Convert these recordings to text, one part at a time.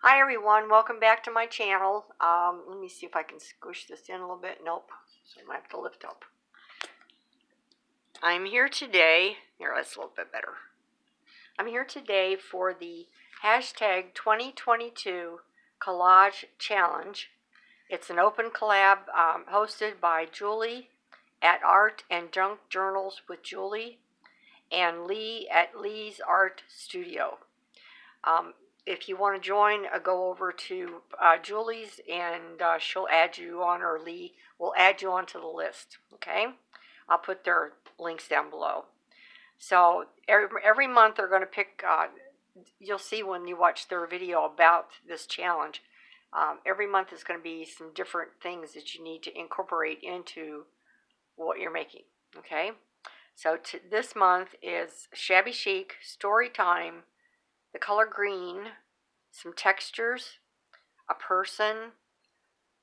Hi everyone, welcome back to my channel. Let me see if I can squish this in a little bit. Nope, so I might have to lift up. I'm here today, that's a little bit better. I'm here today for the hashtag 2022 Collage Challenge. It's an open collab hosted by Julie at Art and Junk Journals with Julie and Lee at Lee's Art Studio. If you want to join, go over to Julie's and she'll add you on, or Lee will add you onto the list. Okay, I'll put their links down below. So every month they're going to pick. You'll see when you watch their video about this challenge. Every month is going to be some different things that you need to incorporate into what you're making. Okay, so this month is shabby chic, story time, the color green, some textures, a person.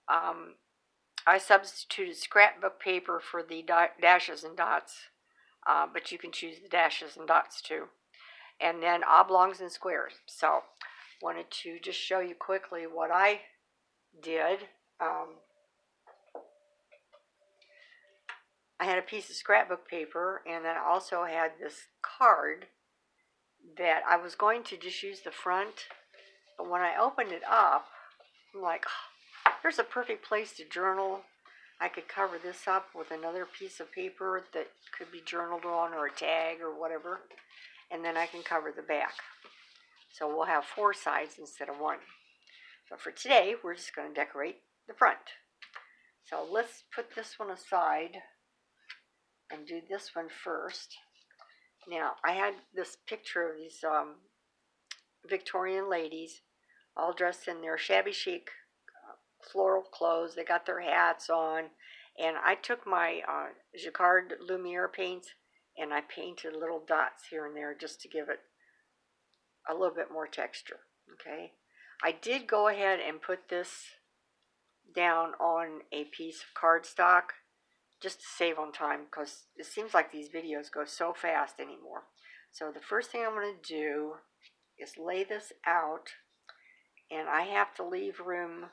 I substituted scrapbook paper for the dashes and dots, but you can choose the dashes and dots too. And then oblongs and squares. So wanted to just show you quickly what I did. I had a piece of scrapbook paper, and then I also had this card that I was going to just use the front, but when I opened it up, I'm like, oh, here's a perfect place to journal. I could cover this up with another piece of paper that could be journaled on, or a tag or whatever, and then I can cover the back. So we'll have 4 sides instead of 1. So for today, we're just going to decorate the front. So let's put this one aside and do this one first. Now, I had this picture of these Victorian ladies all dressed in their shabby chic floral clothes. They got their hats on, and I took my Jacquard Lumiere paints and I painted little dots here and there just to give it a little bit more texture. Okay, I did go ahead and put this down on a piece of cardstock just to save on time, because it seems like these videos go so fast anymore. So the first thing I'm going to do is lay this out, and I have to leave room,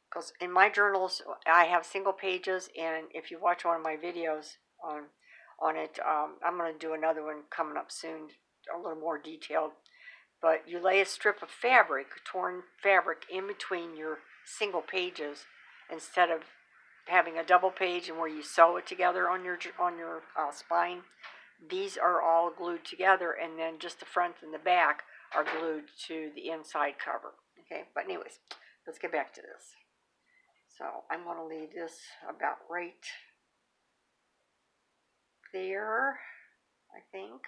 because in my journals I have single pages, and if you watch one of my videos on it, I'm going to do another one coming up soon, a little more detailed. But you lay a strip of fabric, torn fabric, in between your single pages instead of having a double page and where you sew it together on your spine. These are all glued together, and then just the front and the back are glued to the inside cover. Okay, but anyways, let's get back to this. So I'm going to leave this about right there, I think.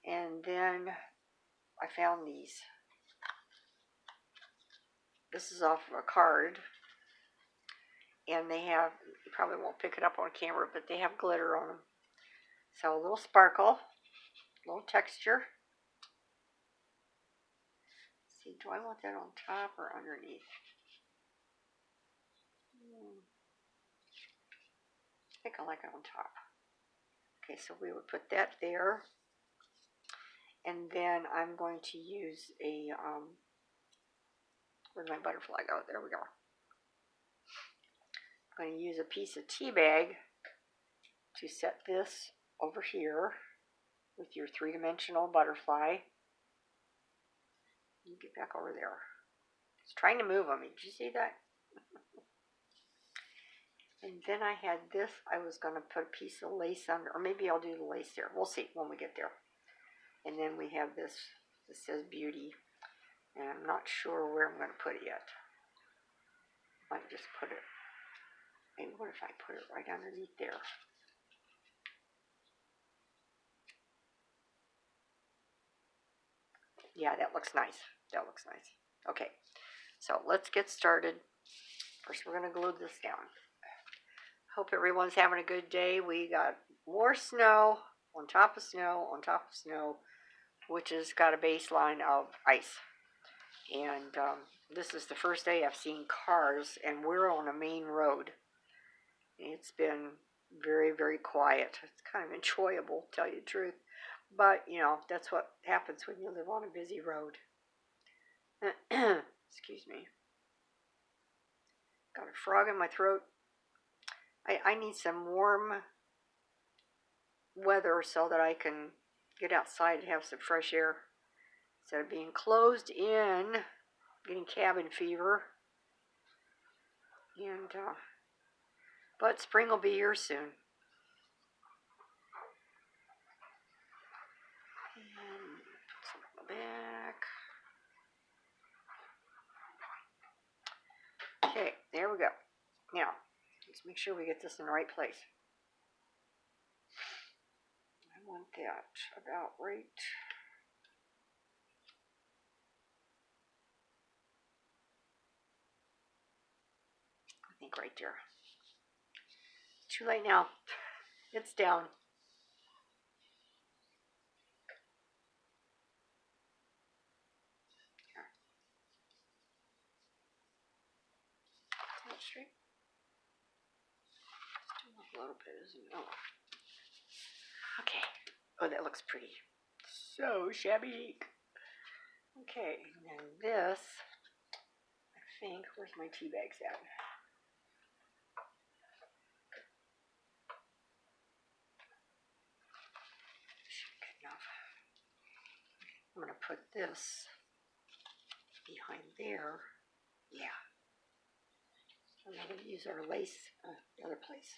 And then I found these. This is off of a card, and they have, you probably won't pick it up on camera, but they have glitter on them. So a little sparkle, a little texture. Let's see, do I want that on top or underneath? I think I like it on top. Okay, so we would put that there. And then I'm going to use a, where'd my butterfly go? There we go. I'm going to use a piece of tea bag to set this over here with your 3-dimensional butterfly. You get back over there. It's trying to move on me. Did you see that? And then I had this. I was going to put a piece of lace under, or maybe I'll do the lace there. We'll see when we get there. And then we have this. This says beauty. And I'm not sure where I'm going to put it yet. I might just put it. Maybe what if I put it right underneath there? Yeah, that looks nice. That looks nice. Okay, so let's get started. First, we're going to glue this down. Hope everyone's having a good day. We got more snow on top of snow on top of snow, which has got a baseline of ice. And this is the first day I've seen cars, and we're on a main road. It's been very, very quiet. It's kind of enjoyable, to tell you the truth. But, you know, that's what happens when you live on a busy road. Excuse me. Got a frog in my throat. I need some warm weather so that I can get outside and have some fresh air instead of being closed in, getting cabin fever. And but spring will be here soon. And put some on the back. Okay, there we go. Now, let's make sure we get this in the right place. I want that about right. I think right there. Too late now. It's down. Here. Is that straight? Still up a little bit, isn't it? Oh. Okay. Oh, that looks pretty. So shabby. Okay, and then this, I think, where's my tea bags at? Good enough. I'm going to put this behind there. Yeah. I'm going to use our lace the other place.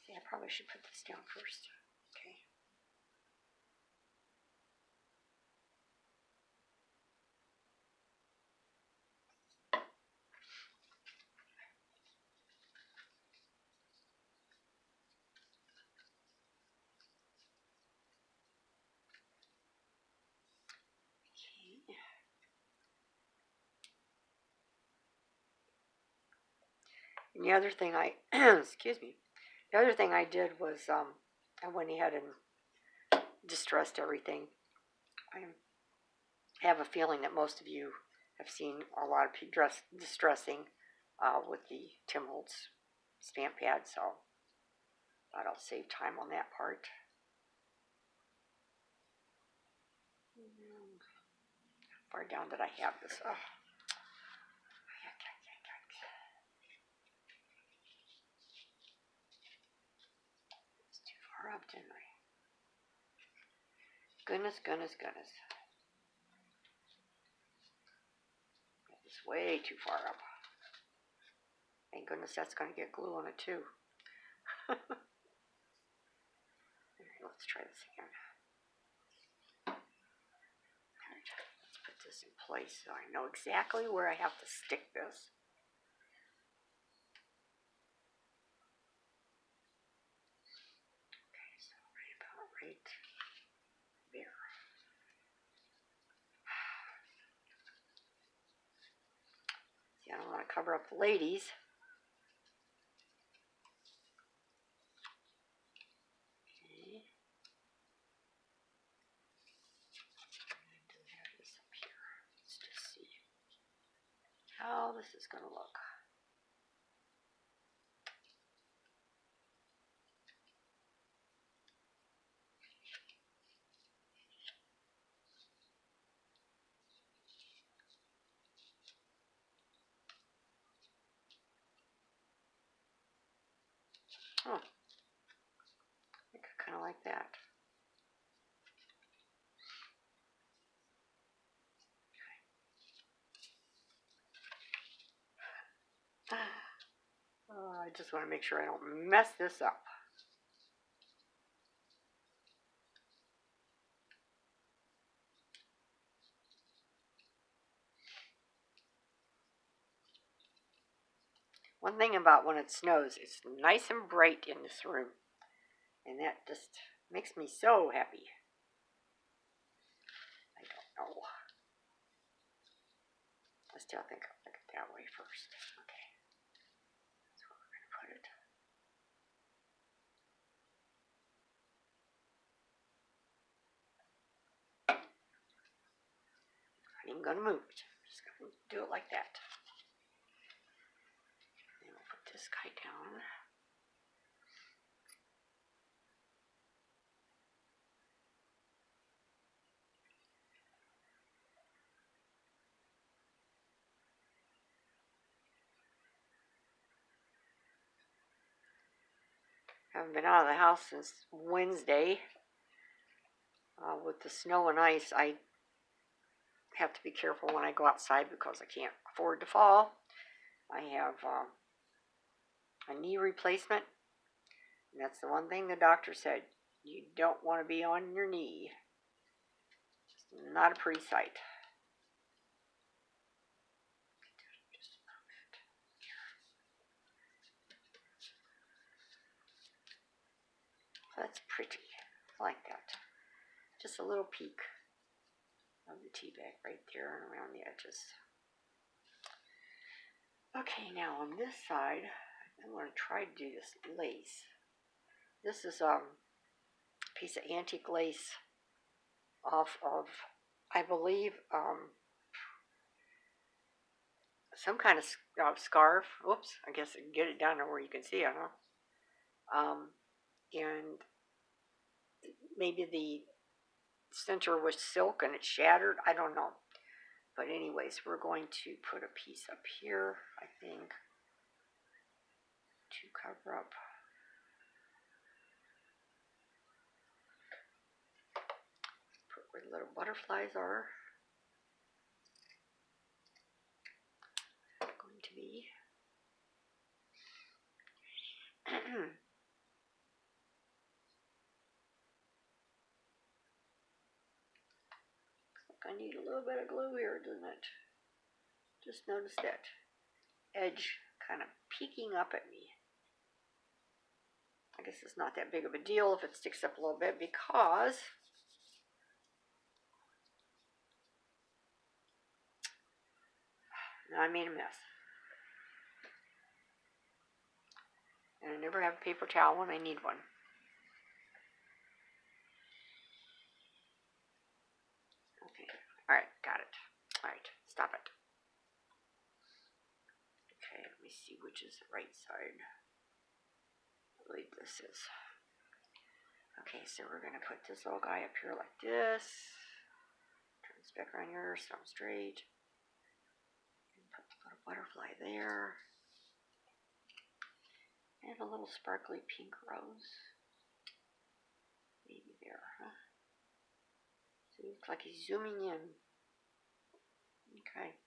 See, I probably should put this down first. Okay. And the other thing I, excuse me, the other thing I did was I went ahead and distressed everything. I have a feeling that most of you have seen a lot of distressing with the Tim Holtz stamp pad, so that'll save time on that part. How far down did I have this? Oh. It's too far up, didn't I? Goodness, goodness, goodness. It's way too far up. Thank goodness that's going to get glue on it too. Alright, let's try this again. Alright, let's put this in place so I know exactly where I have to stick this. Okay, so right about right there. See, I don't want to cover up the ladies. Okay. And there it is up here. Let's just see how this is going to look. Oh, I kind of like that. I just want to make sure I don't mess this up. One thing about when it snows, it's nice and bright in this room. And that just makes me so happy. I don't know. I still think I'll look it that way first. Okay. That's where we're going to put it. I'm not even going to move it. I'm just going to do it like that. And we'll put this guy down. Haven't been out of the house since Wednesday. With the snow and ice, I have to be careful when I go outside because I can't afford to fall. I have a knee replacement, and that's the one thing the doctor said. You don't want to be on your knee. Just not a pretty sight. That's pretty. I like that. Just a little peek of the tea bag right there and around the edges. Okay, now on this side, I'm going to try to do this lace. This is a piece of antique lace off of, I believe, some kind of scarf. Oops, I guess I can get it down there where you can see it, huh? And maybe the center was silk and it shattered. I don't know. But anyways, we're going to put a piece up here, I think, to cover up. Put where the little butterflies are. Going to be. I need a little bit of glue here, doesn't it? Just notice that edge kind of peeking up at me. I guess it's not that big of a deal if it sticks up a little bit because now I made a mess. And I never have a paper towel when I need one. Okay, alright, got it. Alright, stop it. Okay, let me see which is the right side. I believe this is. Okay, so we're going to put this little guy up here like this. Turn this back around here so I'm straight. And put the little butterfly there. And a little sparkly pink rose. Maybe there, huh? So it looks like he's zooming in. Okay.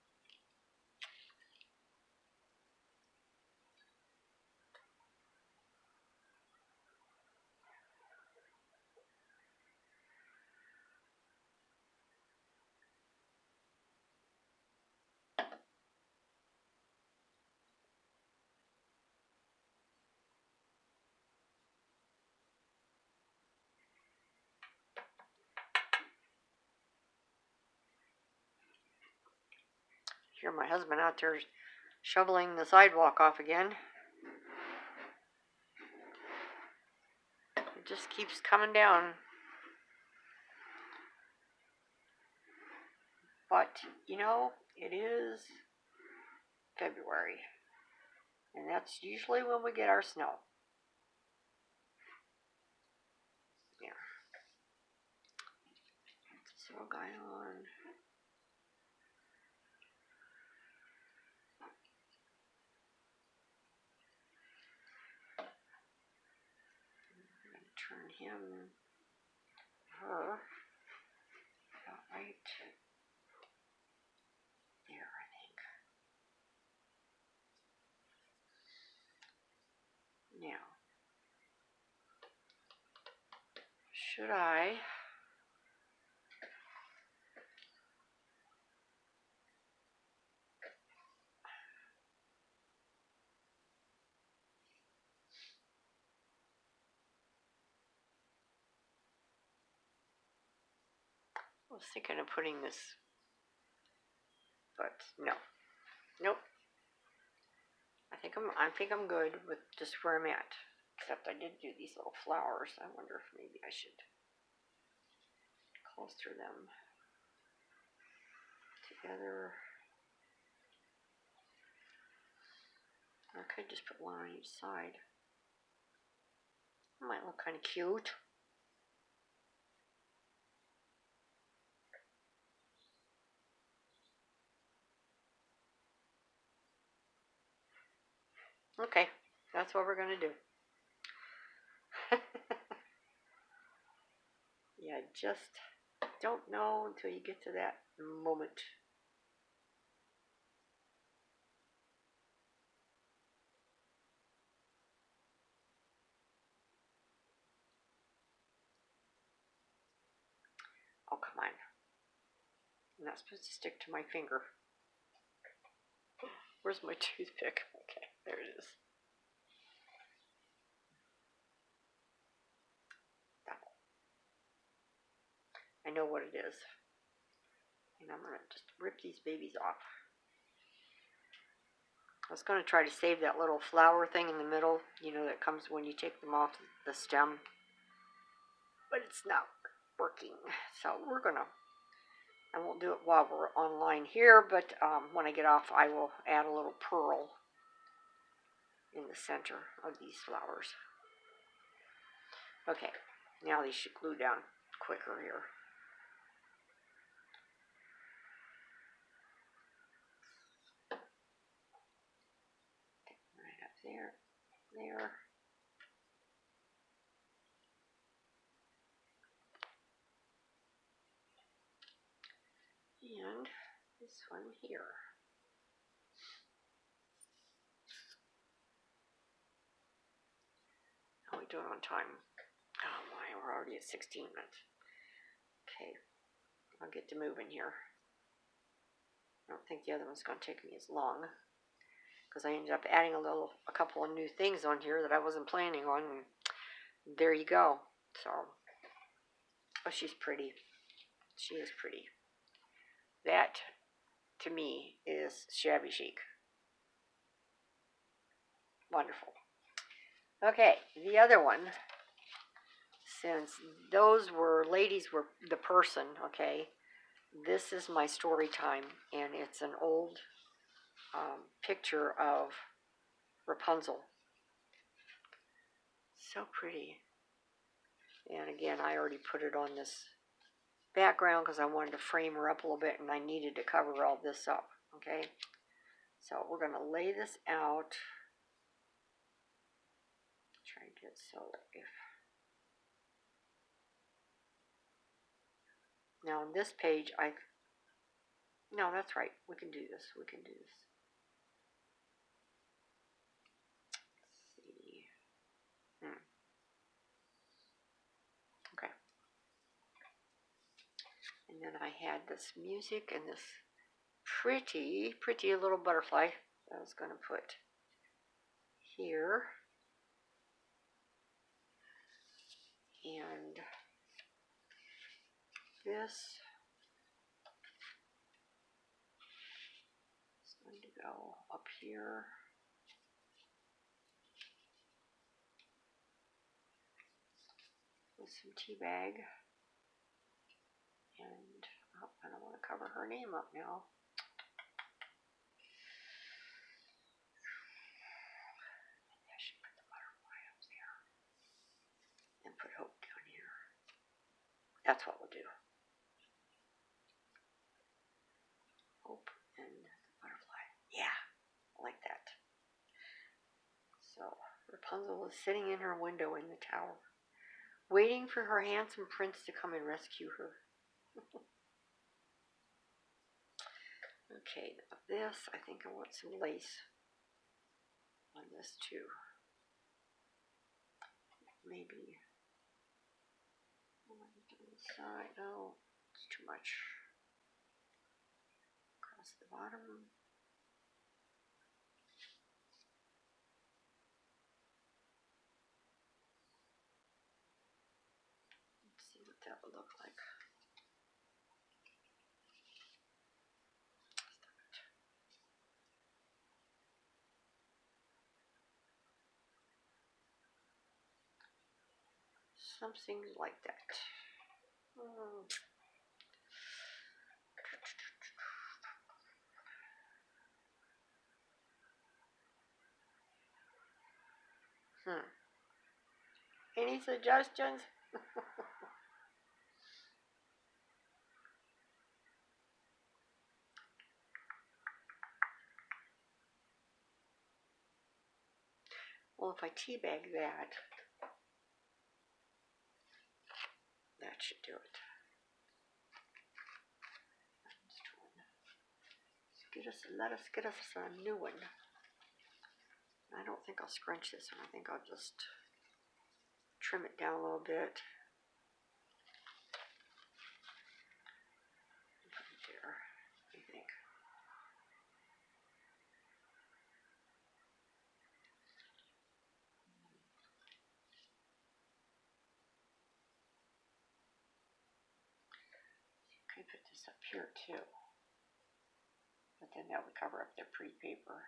Hear my husband out there shoveling the sidewalk off again. It just keeps coming down. But, you know, it is February. And that's usually when we get our snow. Yeah. This little guy on. Turn him, her, about right there, I think. Now, should I was thinking of putting this, but no, nope. I think I'm good with just where I'm at. Except I did do these little flowers. I wonder if maybe I should cluster them together. I could just put one on each side. It might look kind of cute. Okay, that's what we're going to do. You just don't know until you get to that moment. Oh, come on. I'm not supposed to stick to my finger. Where's my toothpick? Okay, there it is. I know what it is. And I'm going to just rip these babies off. I was going to try to save that little flower thing in the middle, you know, that comes when you take them off the stem. But it's not working. So we're going to, I won't do it while we're online here, but when I get off, I will add a little pearl in the center of these flowers. Okay, now these should glue down quicker here. Right up there, there. And this one here. How are we doing on time? Oh my, we're already at 16 minutes. Okay, I'll get to moving here. I don't think the other one's going to take me as long, because I ended up adding a couple of new things on here that I wasn't planning on, and there you go. So, oh, she's pretty. She is pretty. That, to me, is shabby chic. Wonderful. Okay, the other one, since those were, ladies were the person, okay, this is my story time, and it's an old picture of Rapunzel. So pretty. And again, I already put it on this background because I wanted to frame her up a little bit, and I needed to cover all this up, okay? So we're going to lay this out. Try and get so if... Now on this page, no, that's right. We can do this. We can do this. Let's see. Okay. And then I had this music and this pretty little butterfly that I was going to put here. And this is going to go up here. With some tea bag. And oh, I don't want to cover her name up now. Maybe I should put the butterfly up there. And put Hope down here. That's what we'll do. Hope and the butterfly. Yeah, I like that. So Rapunzel is sitting in her window in the tower, waiting for her handsome prince to come and rescue her. Okay, now this, I think I want some lace on this too. Maybe on the side. No, it's too much. Across the bottom. Let's see what that would look like. Something like that. Any suggestions? Well, if I teabag that That should do it. Let us get us a new one. I don't think I'll scrunch this one. I think I'll just trim it down a little bit. There, I think. Okay, put this up here too. But then that would cover up their pretty paper.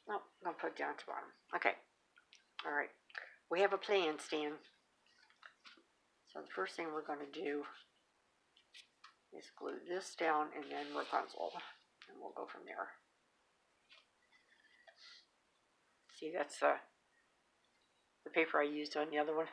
Nope, I'm going to put it down at the bottom. Okay. All right. We have a plan, Stan. So the first thing we're going to do is glue this down and then Rapunzel. And we'll go from there. See, that's the paper I used on the other one.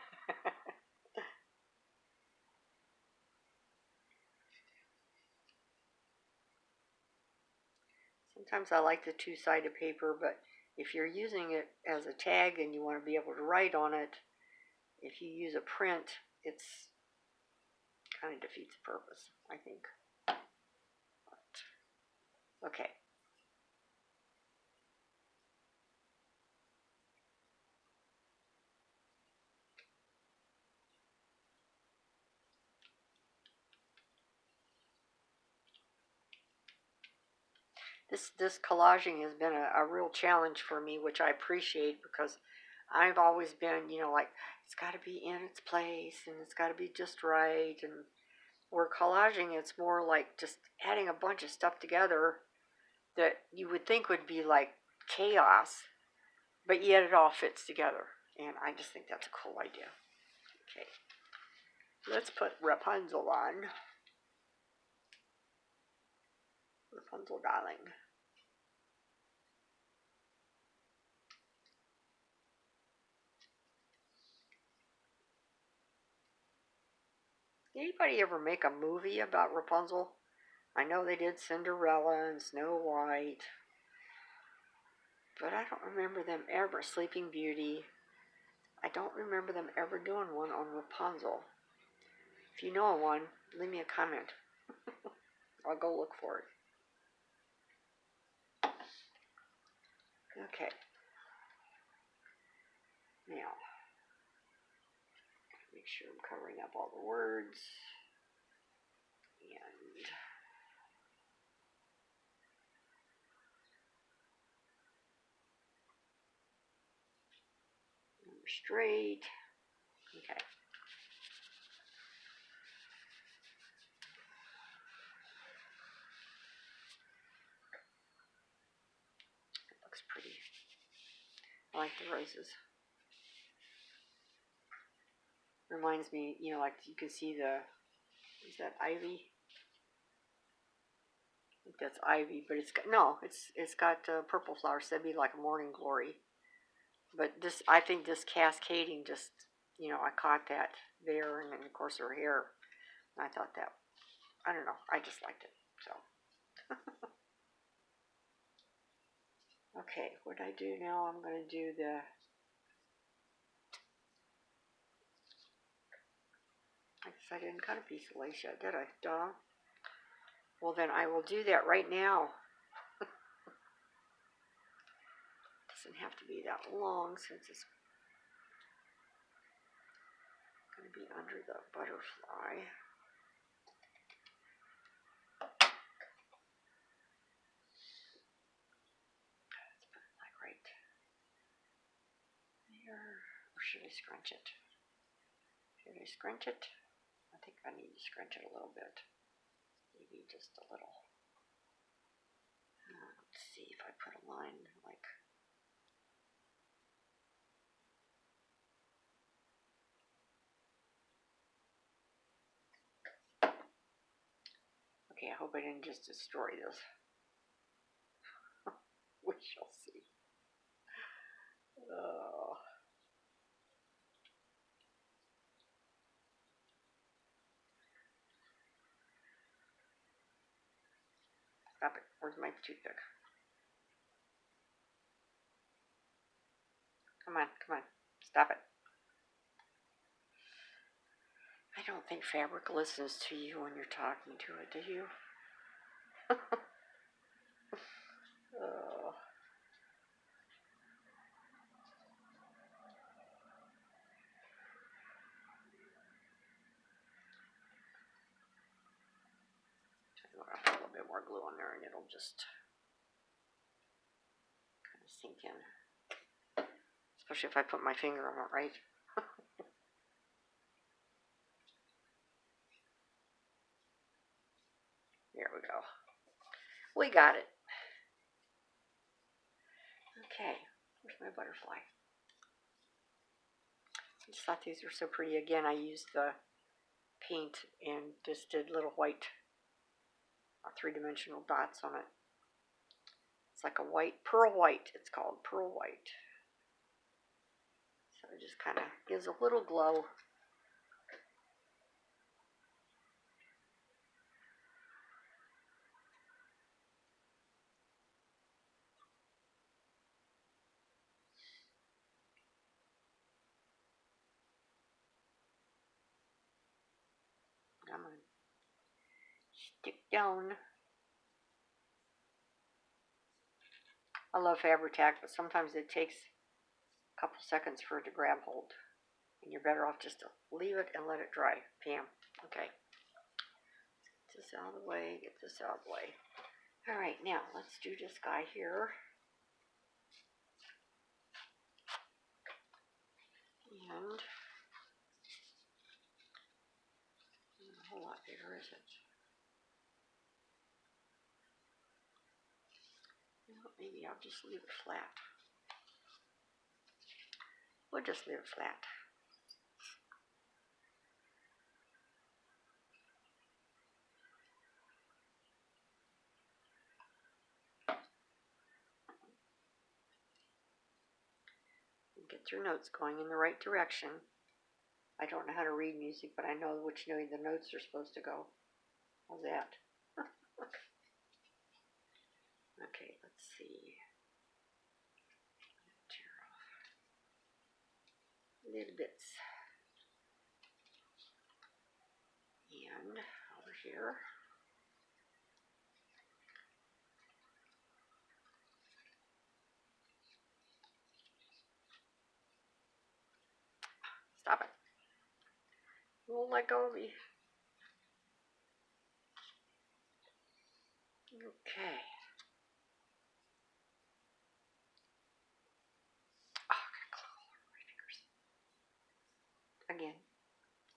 Sometimes I like the two-sided paper, but if you're using it as a tag and you want to be able to write on it, if you use a print, it's kind of defeats the purpose, I think. But, okay. This collaging has been a real challenge for me, which I appreciate because I've always been, you know, like it's got to be in its place and it's got to be just right. And where collaging, it's more like just adding a bunch of stuff together that you would think would be like chaos, but yet it all fits together. And I just think that's a cool idea. Okay, let's put Rapunzel on. Rapunzel, darling. Did anybody ever make a movie about Rapunzel? I know they did Cinderella and Snow White, but I don't remember them ever. Sleeping Beauty. I don't remember them ever doing one on Rapunzel. If you know one, leave me a comment. I'll go look for it. Okay. Now, make sure I'm covering up all the words. And number straight. Okay. It looks pretty. I like the roses. Reminds me, you know, like you can see is that ivy? I think that's ivy, but it's got, no, it's got purple flowers. So that'd be like a morning glory. But this, I think this cascading just, you know, I caught that there, and then of course her hair. And I thought that, I don't know, I just liked it. So, okay, what I do now, I'm going to do the, I guess I didn't cut a piece of lace yet, did I? Duh. Well, then I will do that right now. Doesn't have to be that long since it's going to be under the butterfly. Let's put it like right there. Or should I scrunch it? Should I scrunch it? I think I need to scrunch it a little bit. Maybe just a little. Let's see if I put a line like. Okay, I hope I didn't just destroy this. We shall see. Oh. Stop it. Where's my toothpick? Come on, come on. Stop it. I don't think fabric listens to you when you're talking to it, do you? Oh. I'll put a little bit more glue on there and it'll just kind of sink in. Especially if I put my finger on it, right? There we go. We got it. Okay, where's my butterfly? I just thought these were so pretty. Again, I used the paint and just did little white three-dimensional dots on it. It's like a white, pearl white, it's called pearl white. So it just kind of gives a little glow. Come on. Stick down. I love Fabri-Tac, but sometimes it takes a couple seconds for it to grab hold. And you're better off just to leave it and let it dry. Pam. Okay. Get this out of the way. Get this out of the way. Alright, now let's do this guy here. And a whole lot bigger, is it? Well, maybe I'll just leave it flat. We'll just leave it flat. Get your notes going in the right direction. I don't know how to read music, but I know which way the notes are supposed to go. How's that? Okay, let's see. Tear off little bits. And over here. Stop it. You won't let go of me. Okay. Oh, I got glue all over my fingers. Again,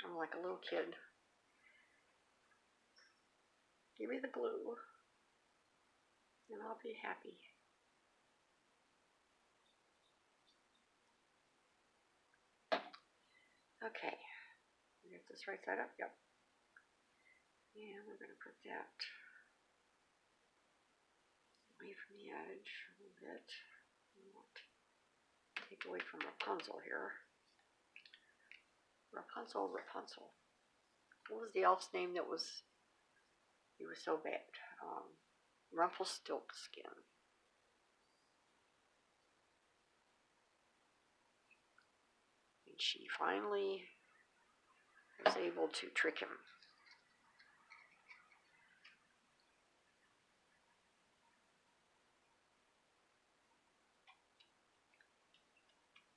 I'm like a little kid. Give me the glue, and I'll be happy. Okay. Get this right side up. Yep. And we're going to put that away from the edge a little bit. Take away from Rapunzel here. Rapunzel. What was the elf's name that was, he was so bad? Rumpelstiltskin. And she finally was able to trick him.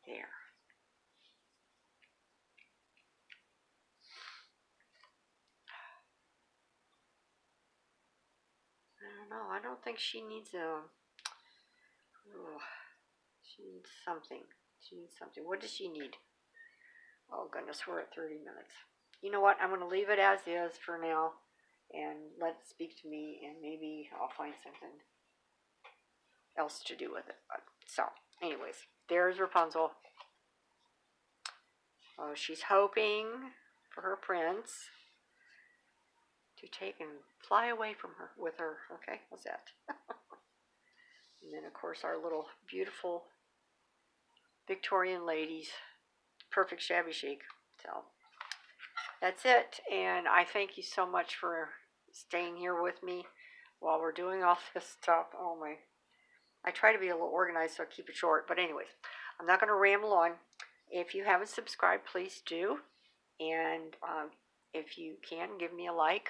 There. I don't know. I don't think she needs a... Oh, she needs something. What does she need? Oh, goodness, we're at 30 minutes. You know what? I'm going to leave it as is for now and let it speak to me, and maybe I'll find something else to do with it. So, anyways, there's Rapunzel. Oh, she's hoping for her prince to take and fly away from her, with her. Okay, what's that? And then, of course, our little beautiful Victorian ladies. Perfect shabby chic. So, that's it. And I thank you so much for staying here with me while we're doing all this stuff. Oh, my. I try to be a little organized, so I keep it short. But anyways, I'm not going to ramble on. If you haven't subscribed, please do. And if you can, give me a like.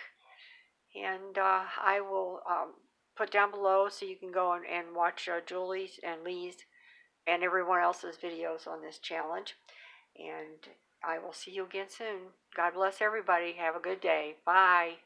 And I will put down below so you can go and watch Julie's and Lee's and everyone else's videos on this challenge. And I will see you again soon. God bless everybody. Have a good day. Bye.